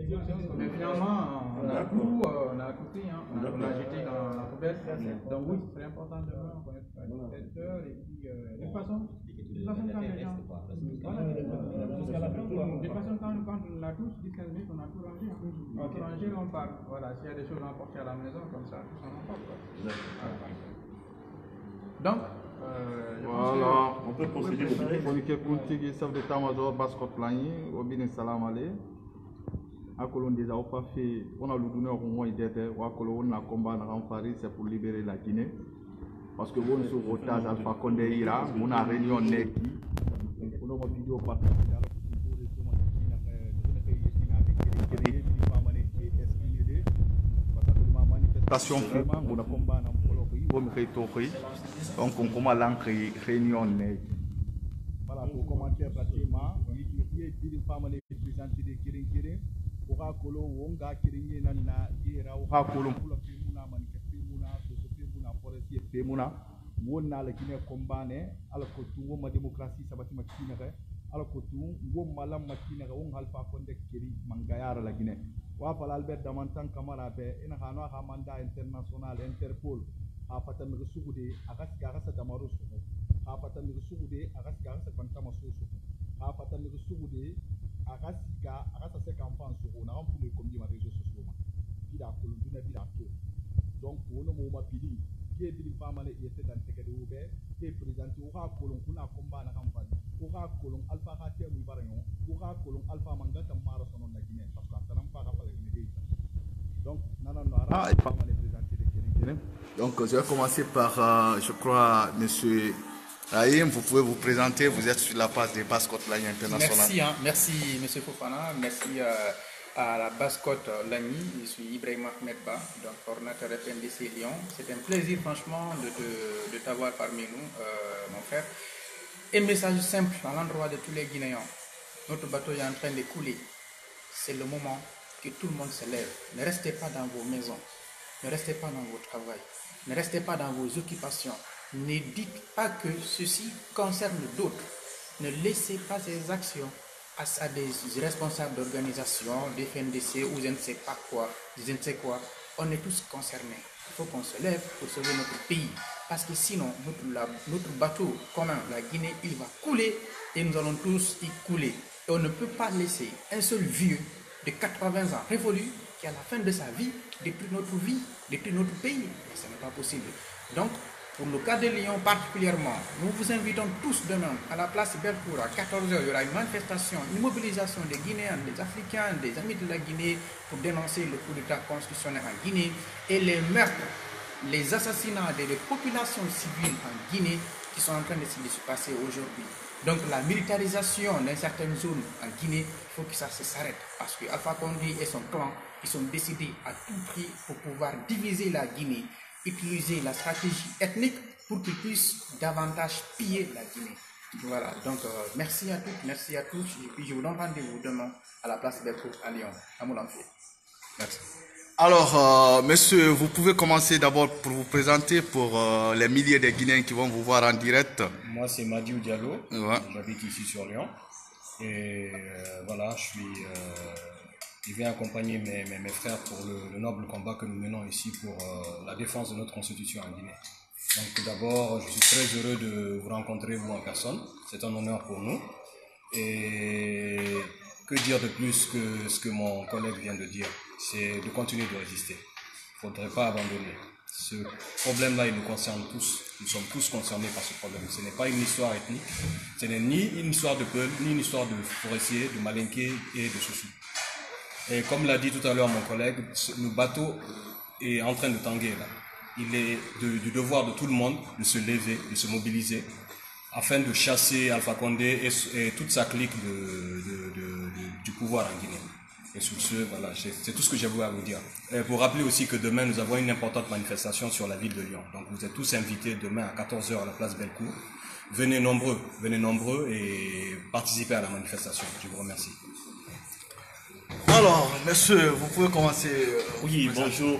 Mais finalement, on a tout pris, hein. On a jeté dans la poubelle. Donc oui, c'est très important de connaître cette heure et puis de toute façon, quand les gens, voilà, jusqu'à la fin, de toute façon, quand on a tous 10-15 minutes, on a tout rangé. On a tout rangé, on part. Voilà, s'il y a des choses à emporter à la maison, comme ça, tout ça, on emporte. Donc, voilà, on peut procéder au chroniqueur politique, chef d'état-major Baskot Lagny, Obine Salam Ale. À Colon déjà, on a le donneur au moins d'être, ou à Colon, on a combat en Paris, c'est pour libérer la Guinée. Parce que on est sur otage Alpha Condé Ira, on a réunion Neki, on a une vidéo partagée. Manifestation vraiment, on a combat en Colombie, on a donc on commence à réunion Neki. Voilà, pour commenter pratiquement, il y a des femmes qui présentent des Kirin. Oka kolo wonga kirinye na ira oka kolo pula femuna manike femuna so femuna forestier femuna wonna la Guinée combane ala ko tu woma démocratie sabati makina ka ala ko tu woma lam makina ka won Alpha Condé kiri mangayara la Guinée wa fala Albert Damantan Camara be ina hano ha mandat international Interpol ha patan rusugude agaska agasa damaru so ha patan rusugude agaska agasa bantama so ha patan rusugude agasiga agasa se campagne sur on a rempli comme dit ma réseaux sociaux il a colombina il a tout donc on no ma pili qui est dit femme les était dans tekede oube qui est présenté au ra colon kuna combat na campagne au ra colon alpha hatia mu barayon au ra colon alpha mangata mara sonon na Guinée parce que ça n'a pas rappelé Guinée donc non femme les présenté de Guinée donc je vais commencer par je crois monsieur Rahim, vous pouvez vous présenter, vous êtes sur la page des Baskot Lagny International. Merci M. Fofana, merci à la Baskot Lagny, je suis Ibrahim Ahmed Ba, donc coordinateur FNDC Lyon. C'est un plaisir franchement de t'avoir parmi nous, mon frère. Un message simple à l'endroit de tous les Guinéens. Notre bateau est en train de couler. C'est le moment que tout le monde se lève. Ne restez pas dans vos maisons, ne restez pas dans vos travail, ne restez pas dans vos occupations. Ne dites pas que ceci concerne d'autres. Ne laissez pas ces actions à des responsables d'organisation, des FNDC ou je ne sais pas quoi, je ne sais quoi. On est tous concernés. Il faut qu'on se lève pour sauver notre pays. Parce que sinon, notre bateau commun, la Guinée, il va couler et nous allons tous y couler. Et on ne peut pas laisser un seul vieux de 80 ans révolu qui, à la fin de sa vie, détruit notre vie, détruit notre pays. Et ce n'est pas possible. Donc, pour le cas de Lyon particulièrement, nous vous invitons tous demain à la place Bellecour à 14 h. Il y aura une manifestation, une mobilisation des Guinéens, des Africains, des amis de la Guinée pour dénoncer le coup d'État constitutionnel en Guinée et les meurtres, les assassinats des populations civiles en Guinée qui sont en train de se passer aujourd'hui. Donc la militarisation dans certaines zones en Guinée, il faut que ça s'arrête parce que Alpha Condé et son clan, ils sont décidés à tout prix pour pouvoir diviser la Guinée, utiliser la stratégie ethnique pour qu'ils puissent davantage piller la Guinée. Voilà, donc merci à toutes, merci à tous, et puis je vous donne rendez-vous demain à la place Bellecour à Lyon, à Moulin-Fé. Merci. Alors, monsieur, vous pouvez commencer d'abord pour vous présenter pour les milliers de Guinéens qui vont vous voir en direct. Moi, c'est Madiou Diallo, j'habite ici sur Lyon, et voilà, je viens accompagner mes frères pour le noble combat que nous menons ici pour la défense de notre constitution en Guinée. Donc d'abord, je suis très heureux de vous rencontrer vous en personne. C'est un honneur pour nous. Et que dire de plus que ce que mon collègue vient de dire? C'est de continuer de résister. Il ne faudrait pas abandonner. Ce problème-là, il nous concerne tous. Nous sommes tous concernés par ce problème. Ce n'est pas une histoire ethnique. Ce n'est ni une histoire de Peul, ni une histoire de forestier, de Malinké et de Soussou. Et comme l'a dit tout à l'heure mon collègue, le bateau est en train de tanguer là. Il est du devoir de tout le monde de se lever, de se mobiliser, afin de chasser Alpha Condé et toute sa clique du pouvoir en Guinée. Et sur ce, voilà, c'est tout ce que j'ai voulu à vous dire. Et pour rappeler aussi que demain, nous avons une importante manifestation sur la ville de Lyon. Donc vous êtes tous invités demain à 14 h à la place Bellecour. Venez nombreux et participez à la manifestation. Je vous remercie. Alors, monsieur, vous pouvez commencer. Oui, bonjour,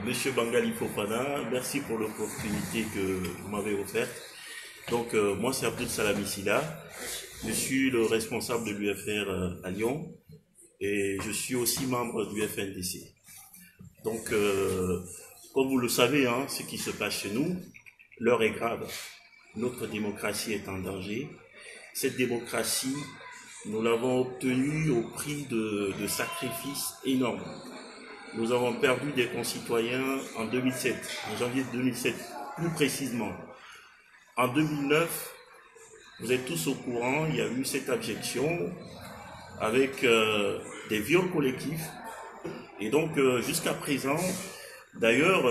monsieur Bangali Fofana. Merci pour l'opportunité que vous m'avez offerte. Donc, moi, c'est Abdul Salami Silla. Je suis le responsable de l'UFR à Lyon. et je suis aussi membre du FNDC. Donc, comme vous le savez, hein, ce qui se passe chez nous, l'heure est grave. Notre démocratie est en danger. Cette démocratie, nous l'avons obtenue au prix de sacrifices énormes. Nous avons perdu des concitoyens en 2007, en janvier 2007, plus précisément. En 2009, vous êtes tous au courant, il y a eu cette abjection avec des viols collectifs. Et donc, jusqu'à présent, d'ailleurs,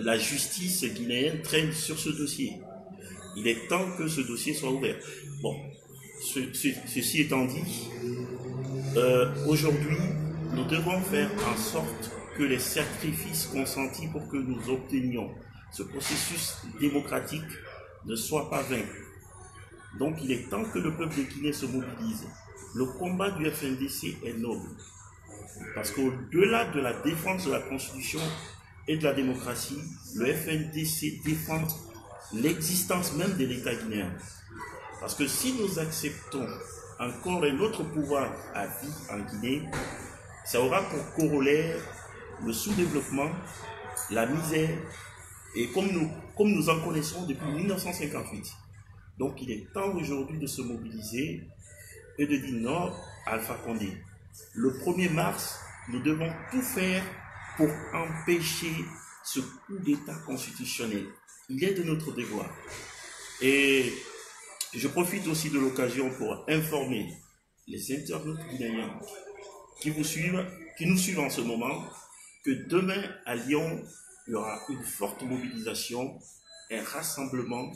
la justice guinéenne traîne sur ce dossier. Il est temps que ce dossier soit ouvert. Bon, ceci étant dit, aujourd'hui, nous devons faire en sorte que les sacrifices consentis pour que nous obtenions ce processus démocratique ne soient pas vains. Donc, il est temps que le peuple de Guinée se mobilise. Le combat du FNDC est noble. Parce qu'au-delà de la défense de la Constitution et de la démocratie, le FNDC défend l'existence même de l'État guinéen. Parce que si nous acceptons encore un autre pouvoir à vie en Guinée, ça aura pour corollaire le sous-développement, la misère, et comme nous en connaissons depuis 1958. Donc il est temps aujourd'hui de se mobiliser et de dire non à Alpha Condé. Le 1er mars, nous devons tout faire pour empêcher ce coup d'État constitutionnel. Il est de notre devoir. Et je profite aussi de l'occasion pour informer les internautes guinéens qui nous suivent en ce moment, que demain à Lyon, il y aura une forte mobilisation, un rassemblement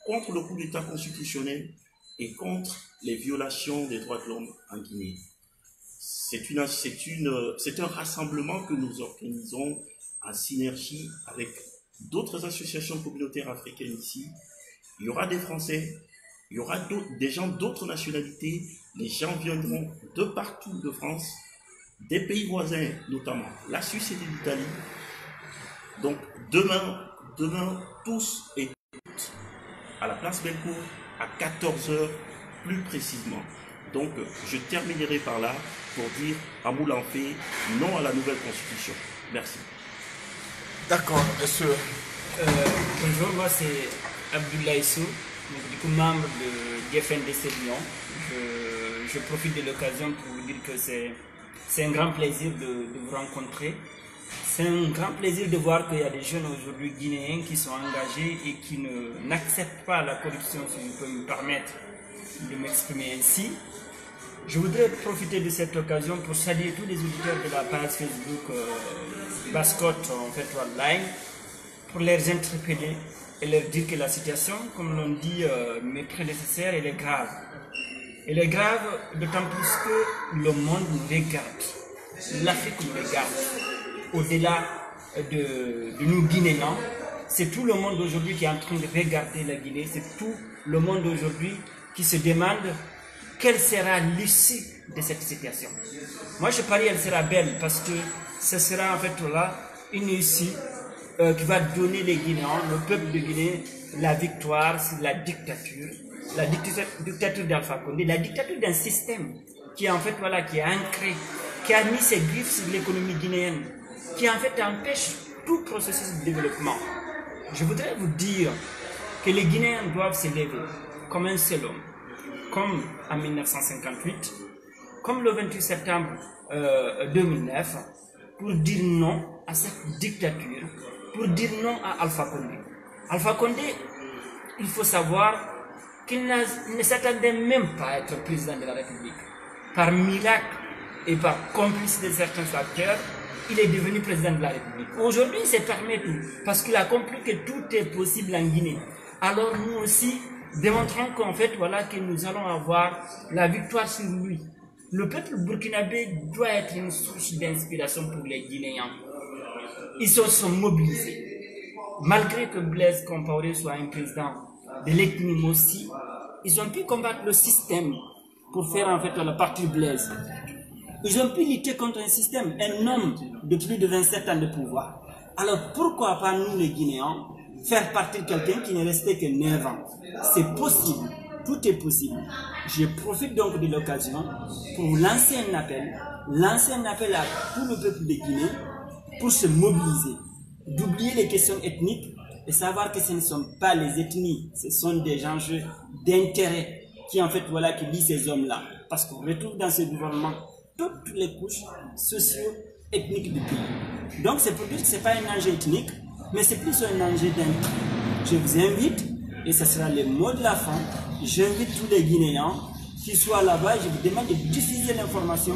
contre le coup d'État constitutionnel et contre les violations des droits de l'homme en Guinée. C'est un rassemblement que nous organisons en synergie avec d'autres associations communautaires africaines ici. Il y aura des Français, il y aura des gens d'autres nationalités. Les gens viendront de partout de France, des pays voisins, notamment la Suisse et l'Italie. Donc demain, tous et toutes, à la place Bellecour, à 14h plus précisément. Donc je terminerai par là pour dire à Moulanfé, non à la nouvelle constitution. Merci. D'accord, monsieur. Bonjour, moi c'est Abdoulaye Sou, membre de FNDC Lyon. Je profite de l'occasion pour vous dire que c'est un grand plaisir de vous rencontrer. C'est un grand plaisir de voir qu'il y a des jeunes aujourd'hui guinéens qui sont engagés et qui n'acceptent pas la corruption, si je peux me permettre de m'exprimer ainsi. Je voudrais profiter de cette occasion pour saluer tous les auditeurs de la page Facebook Bascott en fait online, pour les interpeller et leur dire que la situation, comme l'ont dit mes prédécesseurs, elle est grave. Elle est grave d'autant plus que le monde nous regarde, l'Afrique nous regarde. Au-delà de nous Guinéens, c'est tout le monde aujourd'hui qui est en train de regarder la Guinée, c'est tout le monde aujourd'hui qui se demande quelle sera l'issue de cette situation. Moi je parie qu'elle sera belle parce que ce sera en fait là une issue qui va donner les Guinéens, le peuple de Guinée, la victoire sur la dictature d'Alpha Condé, la dictature d'un système qui en fait voilà, qui est ancré, qui a mis ses griffes sur l'économie guinéenne, qui en fait empêche tout processus de développement. Je voudrais vous dire que les Guinéens doivent se lever comme un seul homme, comme en 1958, comme le 28 septembre 2009, pour dire non à cette dictature, pour dire non à Alpha Condé. Alpha Condé, il faut savoir qu'il ne s'attendait même pas à être président de la République. Par miracle et par complice de certains acteurs, il est devenu président de la République. Aujourd'hui, il se permet tout, parce qu'il a compris que tout est possible en Guinée. Alors nous aussi, démontrons qu'en fait, voilà, que nous allons avoir la victoire sur lui. Le peuple burkinabé doit être une source d'inspiration pour les Guinéens. Ils se sont mobilisés. Malgré que Blaise Compaoré soit un président de l'ethnie Mossi, ils ont pu combattre le système pour faire en fait le parti Blaise. Ils ont pu lutter contre un système, un homme de plus de 27 ans de pouvoir. Alors pourquoi pas nous les Guinéens faire partie de quelqu'un qui n'est resté que 9 ans? C'est possible, tout est possible. Je profite donc de l'occasion pour lancer un appel à tout le peuple de Guinée pour se mobiliser, d'oublier les questions ethniques et savoir que ce ne sont pas les ethnies, ce sont des enjeux d'intérêt qui en fait voilà qui lient ces hommes-là. Parce qu'on retrouve dans ce gouvernement toutes les couches socio-ethniques du pays. Donc c'est pour dire que ce n'est pas un enjeu ethnique, mais c'est plus un enjeu d'intérêt. Je vous invite, et ce sera le mot de la fin, j'invite tous les Guinéens qui soient là-bas et je vous demande de diffuser l'information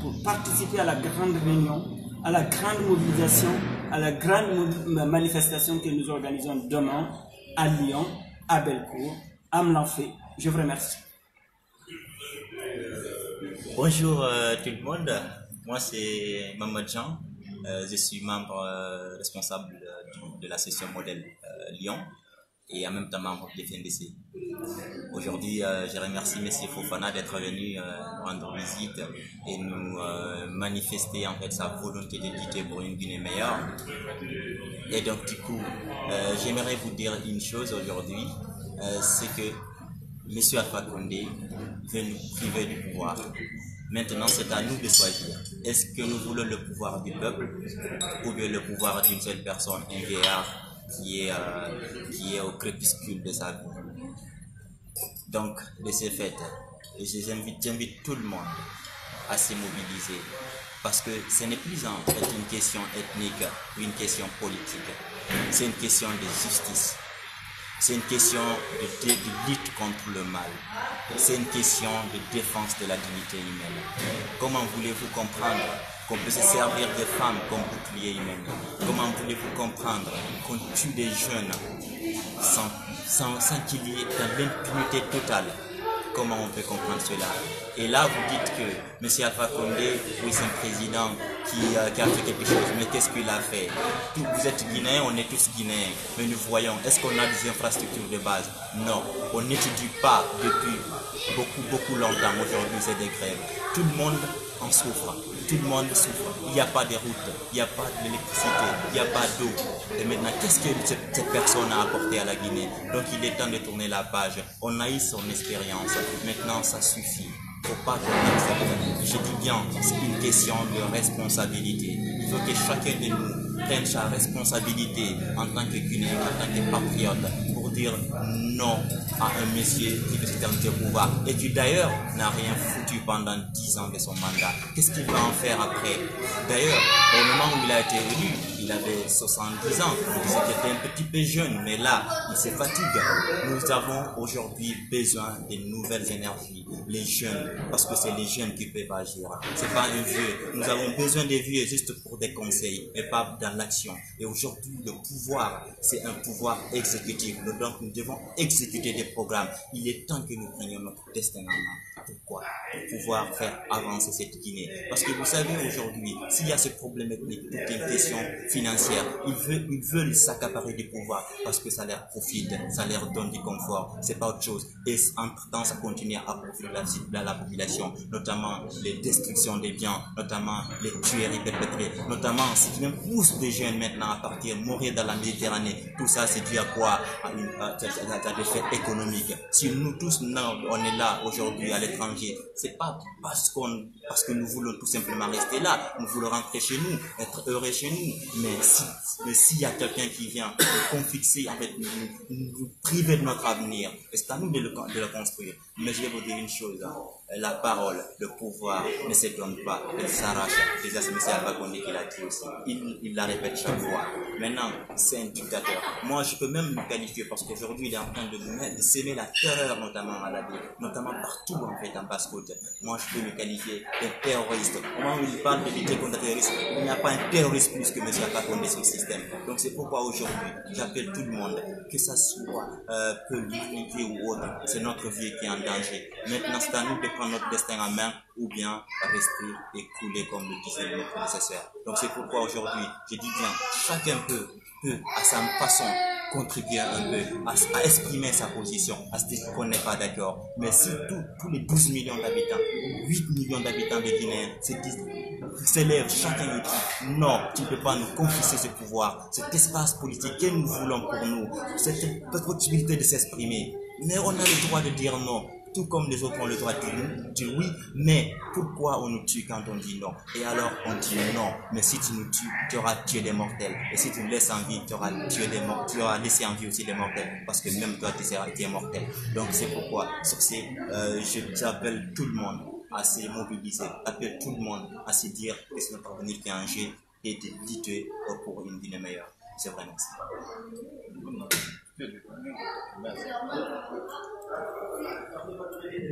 pour participer à la grande réunion, à la grande mobilisation, à la grande manifestation que nous organisons demain à Lyon, à Bellecour, à Mlanfé. Je vous remercie. Bonjour tout le monde, moi c'est Mamadou Jean, je suis membre responsable de la session modèle Lyon et en même temps membre de FNDC. Aujourd'hui, je remercie M. Fofana d'être venu rendre visite et nous manifester en fait sa volonté de lutter pour une Guinée meilleure. Et donc du coup, j'aimerais vous dire une chose aujourd'hui, c'est que M. Alpha Condé veut nous priver du pouvoir. Maintenant, c'est à nous de choisir. Est-ce que nous voulons le pouvoir du peuple ou bien le pouvoir d'une seule personne, un vieillard qui est au crépuscule de sa vie? Donc, de ce fait, j'invite tout le monde à se mobiliser parce que ce n'est plus en fait une question ethnique ou une question politique. C'est une question de justice. C'est une question de lutte contre le mal. C'est une question de défense de la dignité humaine. Comment voulez-vous comprendre qu'on peut se servir des femmes comme bouclier humain? Comment voulez-vous comprendre qu'on tue des jeunes sans qu'il y ait de l'impunité totale? Comment on peut comprendre cela? Et là, vous dites que M. Alpha Condé, oui, c'est un président qui a fait quelque chose, mais qu'est-ce qu'il a fait? Vous êtes Guinéens, on est tous Guinéens, mais nous voyons, est-ce qu'on a des infrastructures de base? Non, on n'étudie pas depuis beaucoup longtemps. Aujourd'hui, c'est des grèves. Tout le monde en souffre. Tout le monde souffre. Il n'y a pas de route, il n'y a pas d'électricité, il n'y a pas d'eau. Et maintenant, qu'est-ce que cette personne a apporté à la Guinée? Donc il est temps de tourner la page. On a eu son expérience. Maintenant, ça suffit. Il ne faut pas qu'on accepte. Je dis bien, c'est une question de responsabilité. Il faut que chacun de nous prenne sa responsabilité en tant que Guinéen, en tant que patriote, pour dire non à un monsieur qui veut s'éterniser au pouvoir et qui d'ailleurs n'a rien foutu pendant 10 ans de son mandat. Qu'est-ce qu'il va en faire après? D'ailleurs, au moment où il a été élu, il avait 70 ans, c'était un petit peu jeune, mais là, il se fatigue. Nous avons aujourd'hui besoin de nouvelles énergies, les jeunes, parce que c'est les jeunes qui peuvent agir. C'est pas un vieux. Nous avons besoin des vieux juste pour des conseils, mais pas dans l'action. Et aujourd'hui, le pouvoir, c'est un pouvoir exécutif. Donc, nous devons exécuter des programmes. Il est temps que nous prenions notre destin en main. Pourquoi? Pour pouvoir faire avancer cette Guinée. Parce que vous savez, aujourd'hui, s'il y a ce problème ethnique, toute une question financière, ils veulent s'accaparer du pouvoir parce que ça leur profite, ça leur donne du confort. C'est pas autre chose. Et entre-temps, ça continue à profiter la population, notamment les destructions des biens, notamment les tueries perpétrées, notamment ce qui même pousse des jeunes maintenant à partir mourir dans la Méditerranée. Tout ça, c'est dû à quoi? À des faits économiques. Si nous tous, on est là aujourd'hui à l'étranger, c'est pas parce que nous voulons tout simplement rester là, nous voulons rentrer chez nous, être heureux chez nous, mais s'il y a quelqu'un qui vient nous confixer, en fait, nous priver de notre avenir, c'est à nous de le construire. Mais je vais vous dire une chose, la parole, le pouvoir ne se donne pas, elle s'arrache. Déjà, c'est M. Alpha Condé qui l'a dit aussi. Il la répète chaque fois. Maintenant, c'est un dictateur. Moi, je peux même me qualifier parce qu'aujourd'hui, il est en train de s'aimer la terreur, notamment à la ville, notamment partout, en fait, en basse-côte. Moi, je peux me qualifier d'un terroriste. Au moment où il parle de lutter contre le terrorisme, il n'y a pas un terroriste plus que M. Alpha Condé sur le système. Donc, c'est pourquoi aujourd'hui, j'appelle tout le monde, que ça soit politique ou autre, c'est notre vie qui est en danger. Maintenant, c'est à nous de prendre notre destin en main ou bien rester et couler comme le disait notre prédécesseur. Donc c'est pourquoi aujourd'hui, je dis bien, chacun peut à sa façon contribuer un peu, à exprimer sa position, à se dire qu'on n'est pas d'accord. Mais si tous les 12 millions d'habitants, 8 millions d'habitants de Guinée s'élèvent chacun et dit non, tu ne peux pas nous confisquer ce pouvoir, cet espace politique que nous voulons pour nous, cette possibilité de s'exprimer. Mais on a le droit de dire non. tout comme les autres ont le droit de dire oui, mais pourquoi on nous tue quand on dit non? Et alors on dit non, mais si tu nous tues, tu auras tué des mortels. Et si tu nous laisses en vie, tu auras tué des mortels, tu auras laissé en vie aussi des mortels, parce que même toi tu es mortel. Donc c'est pourquoi j'appelle tout le monde à se mobiliser, j'appelle tout le monde à se dire que c'est notre avenir qui est en jeu et de lutter pour une Guinée meilleure. C'est vraiment ça.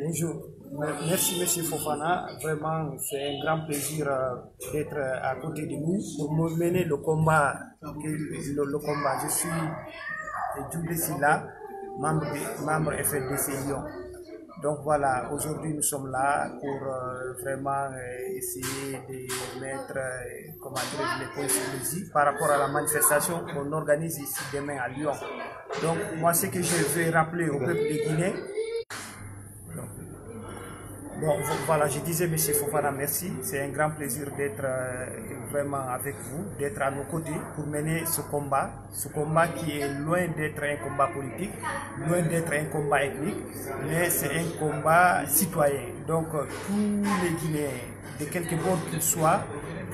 Bonjour, merci Monsieur Fofana. Vraiment, c'est un grand plaisir d'être à côté de nous pour mener le combat. Le combat. Je suis Djoublé Silla, membre FNDC Lyon. Donc voilà, aujourd'hui nous sommes là pour vraiment essayer de mettre les points sur les i par rapport à la manifestation qu'on organise ici demain à Lyon. Donc moi ce que je vais rappeler au peuple de Guinée. Bon, voilà, je disais, M. Fofana, merci. C'est un grand plaisir d'être vraiment avec vous, d'être à nos côtés pour mener ce combat qui est loin d'être un combat politique, loin d'être un combat ethnique, mais c'est un combat citoyen. Donc, tous les Guinéens, de quelque bord qu'ils soient,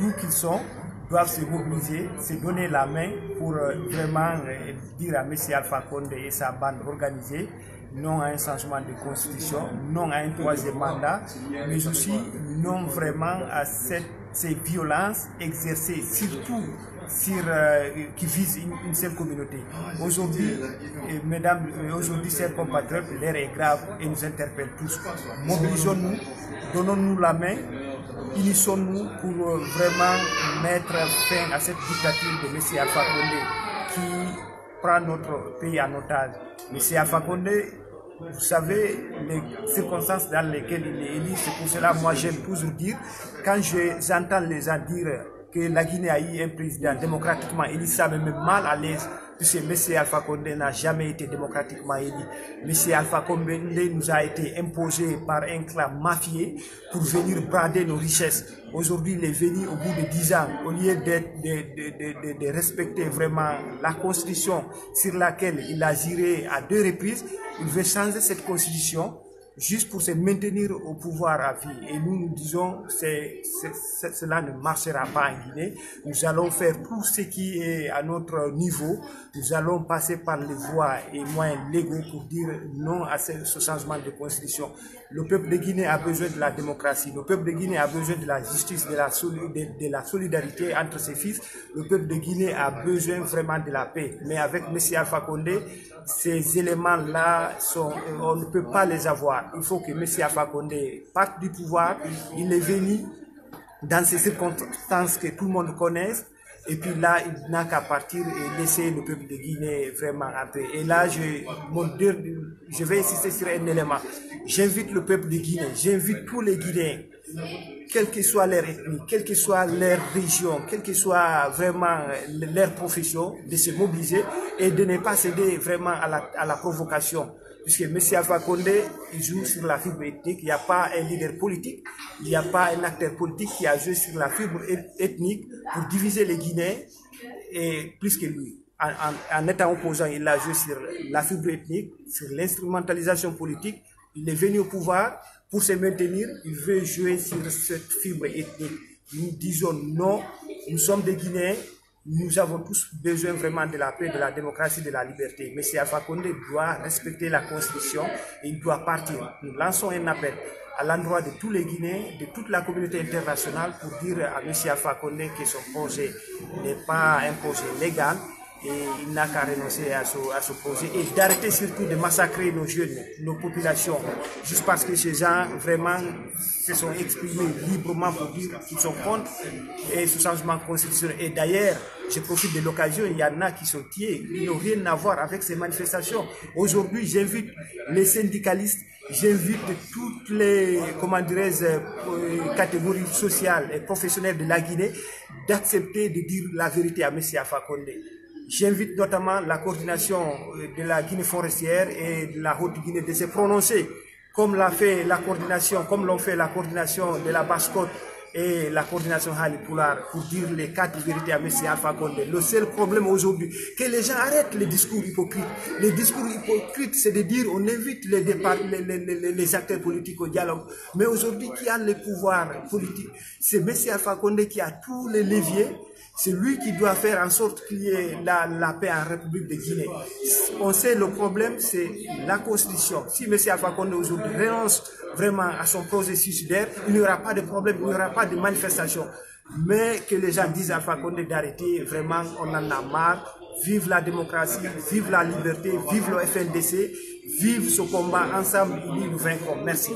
d'où qu'ils sont, doivent se mobiliser, se donner la main pour vraiment dire à M. Alpha Condé et sa bande organisée non à un changement de constitution, non à un troisième mandat, mais aussi non vraiment à ces violences exercées, surtout qui visent une seule communauté. Aujourd'hui, mesdames, aujourd'hui, chers compatriotes, l'air est grave et nous interpelle tous. Mobilisons-nous, donnons-nous la main, unissons-nous pour vraiment mettre fin à cette dictature de M. Alpha Condé qui prend notre pays en otage. M. Alpha Condé, vous savez les circonstances dans lesquelles il est élu, c'est pour cela moi j'aime toujours dire, quand j'entends les gens dire que la Guinée a eu un président démocratiquement élu, ça me met mal à l'aise, puisque M. Alpha Condé n'a jamais été démocratiquement élu. M. Alpha Condé nous a été imposé par un clan mafieux pour venir brader nos richesses. Aujourd'hui, il est venu au bout de 10 ans, au lieu de respecter vraiment la constitution sur laquelle il a géré à 2 reprises, il veut changer cette constitution juste pour se maintenir au pouvoir à vie. Et nous disons que cela ne marchera pas en Guinée. Nous allons faire tout ce qui est à notre niveau. Nous allons passer par les voies et moyens légaux pour dire non à ce changement de constitution. Le peuple de Guinée a besoin de la démocratie. Le peuple de Guinée a besoin de la justice, de la solidarité entre ses fils. Le peuple de Guinée a besoin vraiment de la paix. Mais avec M. Alpha Condé, ces éléments-là, on ne peut pas les avoir. Il faut que M. Alpha Condé parte du pouvoir. Il est venu dans ces circonstances que tout le monde connaisse. Et puis là, il n'a qu'à partir et laisser le peuple de Guinée vraiment en paix. Et là, je vais insister sur un élément. J'invite le peuple de Guinée, j'invite tous les Guinéens, quelle que soit leur ethnie, quelle que soit leur région, quelle que soit vraiment leur profession, de se mobiliser et de ne pas céder vraiment à la provocation. Puisque M. Alpha Condé, il joue sur la fibre ethnique, il n'y a pas un leader politique, il n'y a pas un acteur politique qui a joué sur la fibre ethnique pour diviser les Guinéens, et plus que lui. En étant opposant, il a joué sur la fibre ethnique, sur l'instrumentalisation politique. Il est venu au pouvoir pour se maintenir, il veut jouer sur cette fibre ethnique. Nous disons non, nous sommes des Guinéens. Nous avons tous besoin vraiment de la paix, de la démocratie, de la liberté. M. Alpha Condé doit respecter la Constitution et il doit partir. Nous lançons un appel à l'endroit de tous les Guinéens, de toute la communauté internationale pour dire à M. Alpha Condé que son projet n'est pas un projet légal et il n'a qu'à renoncer à ce projet et d'arrêter surtout de massacrer nos jeunes, nos populations, juste parce que ces gens vraiment se sont exprimés librement pour dire qu'ils sont contre ce changement constitutionnel. Et d'ailleurs, je profite de l'occasion, il y en a qui sont tués, ils n'ont rien à voir avec ces manifestations. Aujourd'hui, j'invite les syndicalistes, j'invite toutes les, catégories sociales et professionnelles de la Guinée d'accepter de dire la vérité à M. Alpha Condé. J'invite notamment la coordination de la Guinée forestière et de la Haute-Guinée de se prononcer, comme l'ont fait la coordination de la Basse-Côte et la coordination Hali Poulard pour dire les quatre vérités à M. Alpha Condé. Le seul problème aujourd'hui, que les gens arrêtent les discours hypocrites. Les discours hypocrites, c'est de dire on invite les acteurs politiques au dialogue. Mais aujourd'hui, qui a le pouvoir politique? C'est M. Alpha Condé qui a tous les leviers. C'est lui qui doit faire en sorte qu'il y ait la paix en République de Guinée. On sait le problème, c'est la Constitution. Si M. Alpha Condé aujourd'hui renonce vraiment à son processus d'air, il n'y aura pas de problème, il n'y aura pas de manifestation. Mais que les gens disent à Alpha Condé d'arrêter, vraiment, on en a marre. Vive la démocratie, vive la liberté, vive le FNDC, vive ce combat ensemble, unis nous vaincrons. Merci.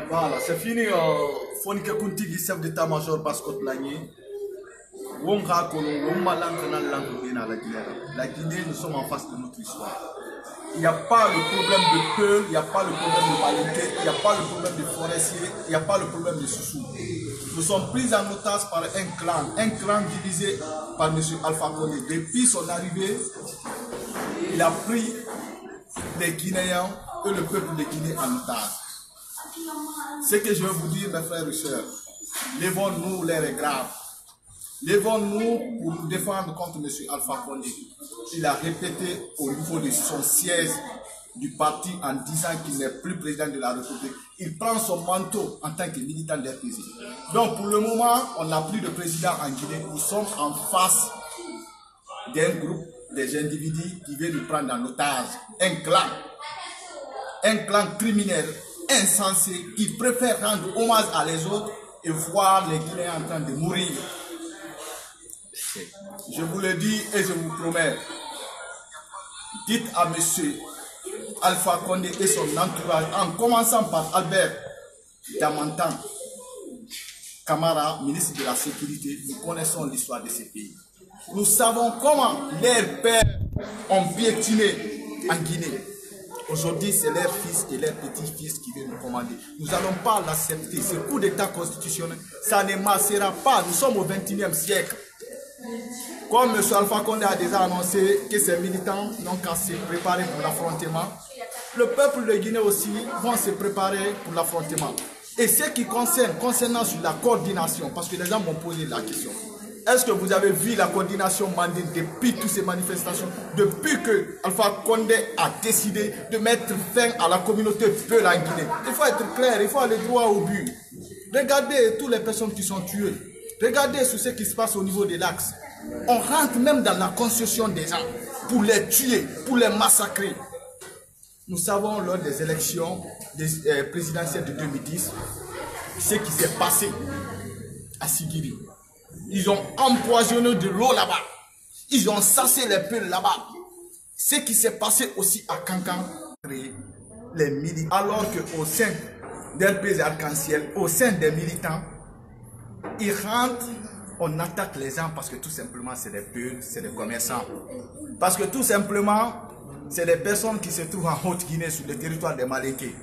Voilà, c'est fini. Fonika Kuntigi, chef d'état-major Baskot Lagné. Wonga Kolo, Womba Lankanan Lankouna, la Guinée, nous sommes en face de notre histoire. Il n'y a pas le problème de Peul, il n'y a pas le problème de Malinké, il n'y a pas le problème de Forestier, il n'y a pas le problème de Soussou. Nous sommes pris en otage par un clan divisé par M. Alpha Condé. Depuis son arrivée, il a pris les Guinéens et le peuple de Guinée en otage. Ce que je veux vous dire, mes frères et sœurs, lèvons-nous, l'air est grave. Lèvons-nous pour nous défendre contre M. Alpha Condé. Il a répété au niveau de son siège du parti en disant qu'il n'est plus président de la République. Il prend son manteau en tant que militant d'RPC. Donc pour le moment, on n'a plus de président en Guinée. Nous sommes en face d'un groupe, des individus qui veulent nous prendre en otage. Un clan criminel, insensé, qui préfère rendre hommage à les autres et voir les Guinéens en train de mourir. Je vous le dis et je vous promets, dites à M. Alpha Condé et son entourage, en commençant par Albert Damantan Camara, ministre de la Sécurité, nous connaissons l'histoire de ces pays. Nous savons comment leurs pères ont piétiné en Guinée. Aujourd'hui, c'est leurs fils et leurs petits-fils qui viennent nous commander. Nous n'allons pas l'accepter. Ce coup d'État constitutionnel, ça ne marchera pas. Nous sommes au XXIe siècle. Comme M. Alpha Condé a déjà annoncé que ses militants n'ont qu'à se préparer pour l'affrontement, le peuple de Guinée aussi vont se préparer pour l'affrontement. Et ce qui concernant sur la coordination, parce que les gens m'ont posé la question, est-ce que vous avez vu la coordination mandée depuis toutes ces manifestations, depuis que Alpha Condé a décidé de mettre fin à la communauté Peul en Guinée? Il faut être clair, il faut aller droit au but. Regardez toutes les personnes qui sont tuées. Regardez sur ce qui se passe au niveau de l'axe. On rentre même dans la concession des gens pour les tuer, pour les massacrer. Nous savons lors des élections présidentielles de 2010, ce qui s'est passé à Sigiri. Ils ont empoisonné de l'eau là-bas. Ils ont sassé les peuls là-bas. Ce qui s'est passé aussi à Kankan, les militants. Alors qu'au sein d'RPZ Arc-en-Ciel, au sein des militants, ils rentrent, on attaque les gens parce que tout simplement c'est des peuls, c'est des commerçants. Parce que tout simplement, c'est les personnes qui se trouvent en Haute-Guinée sur le territoire des Malinké.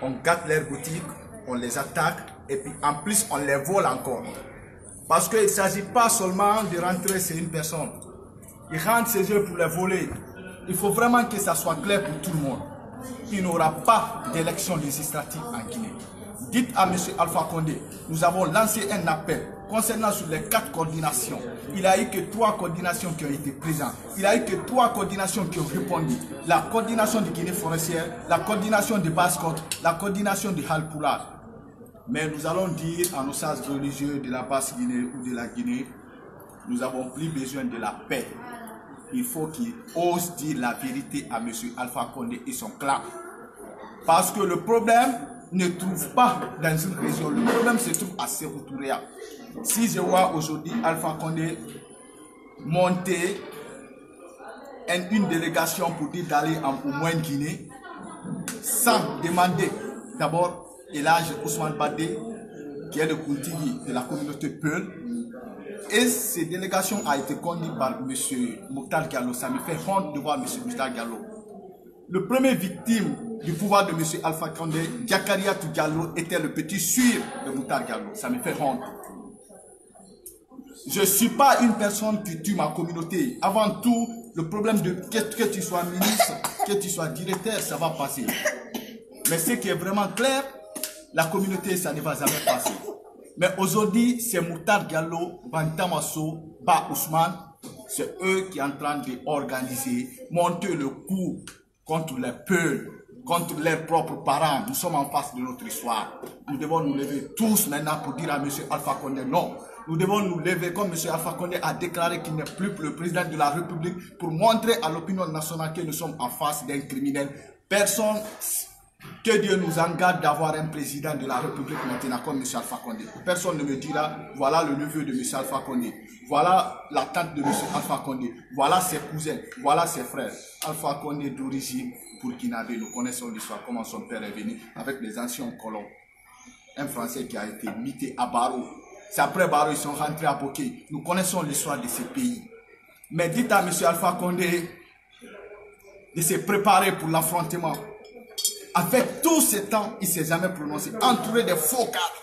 On gâte leurs boutiques, on les attaque et puis en plus on les vole encore. Parce qu'il ne s'agit pas seulement de rentrer chez une personne. Ils rentrent chez eux pour les voler. Il faut vraiment que ça soit clair pour tout le monde. Il n'y aura pas d'élection législative en Guinée. Dites à M. Alpha Condé, nous avons lancé un appel concernant sur les 4 coordinations. Il n'y a eu que 3 coordinations qui ont été présentes. Il n'y a eu que 3 coordinations qui ont répondu. La coordination de Guinée forestière, la coordination de Basse-Côte, la coordination de Hali Poulard. Mais nous allons dire à nos sages religieux de la Basse-Guinée ou de la Guinée, nous n'avons plus besoin de la paix. Il faut qu'ils osent dire la vérité à M. Alpha Condé et son clan. Parce que le problème ne trouve pas dans une région. Le problème se trouve à Sékou-Touréa. Si je vois aujourd'hui Alpha Condé monter une délégation pour dire d'aller au moins Guinée, sans demander d'abord Elhadji Ousmane Badé, qui est de Kountigui, de la communauté Peul, et cette délégation a été conduite par M. Mokhtar Diallo. Ça me fait honte de voir M. Mokhtar Diallo. Le premier victime du pouvoir de M. Alpha Condé, Diakariatou Diallo, était le petit suir de Mokhtar Diallo. Ça me fait honte. Je ne suis pas une personne qui tue ma communauté. Avant tout, Le problème de que tu sois ministre, que tu sois directeur, ça va passer. Mais ce qui est vraiment clair, la communauté, ça ne va jamais passer. Mais aujourd'hui, c'est Mokhtar Diallo, Bantamasso, Ba Ousmane, c'est eux qui sont en train d'organiser, monter le coup contre les peuples, contre leurs propres parents. Nous sommes en face de notre histoire. Nous devons nous lever tous maintenant pour dire à M. Alpha Condé non. Nous devons nous lever comme M. Alpha Condé a déclaré qu'il n'est plus le président de la République pour montrer à l'opinion nationale que nous sommes en face d'un criminel. Personne, que Dieu nous engage d'avoir un président de la République maintenant comme M. Alpha Condé. Personne ne me dira, voilà le neveu de M. Alpha Condé, voilà la tante de M. Alpha Condé, voilà ses cousins, voilà ses frères. Alpha Condé d'origine burkinabé, nous connaissons l'histoire, comment son père est venu avec les anciens colons. Un Français qui a été mité à Barreau. C'est après Barreau, ils sont rentrés à Boké. Nous connaissons l'histoire de ces pays. Mais dites à M. Alpha Condé de se préparer pour l'affrontement. Avec tout ce temps, il ne s'est jamais prononcé, entouré de faux cadres.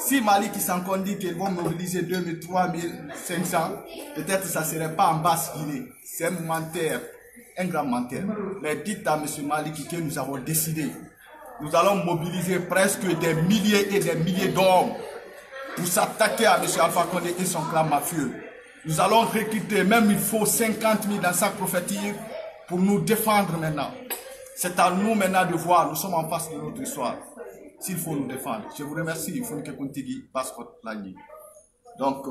Si Mali qui s'en dit qu'ils vont mobiliser 2000, 3500, peut-être ça ne serait pas en Basse-Guinée. C'est un menteur, un grand menteur. Mais dites à M. Maliki que nous avons décidé. Nous allons mobiliser presque des milliers et des milliers d'hommes pour s'attaquer à M. Alpha Condé et son clan mafieux. Nous allons recruter, même il faut 50 000 dans sa prophétie pour nous défendre maintenant. C'est à nous maintenant de voir, nous sommes en face de notre histoire. S'il faut nous défendre. Je vous remercie, il faut que Kuntigi passe la nuit. Donc,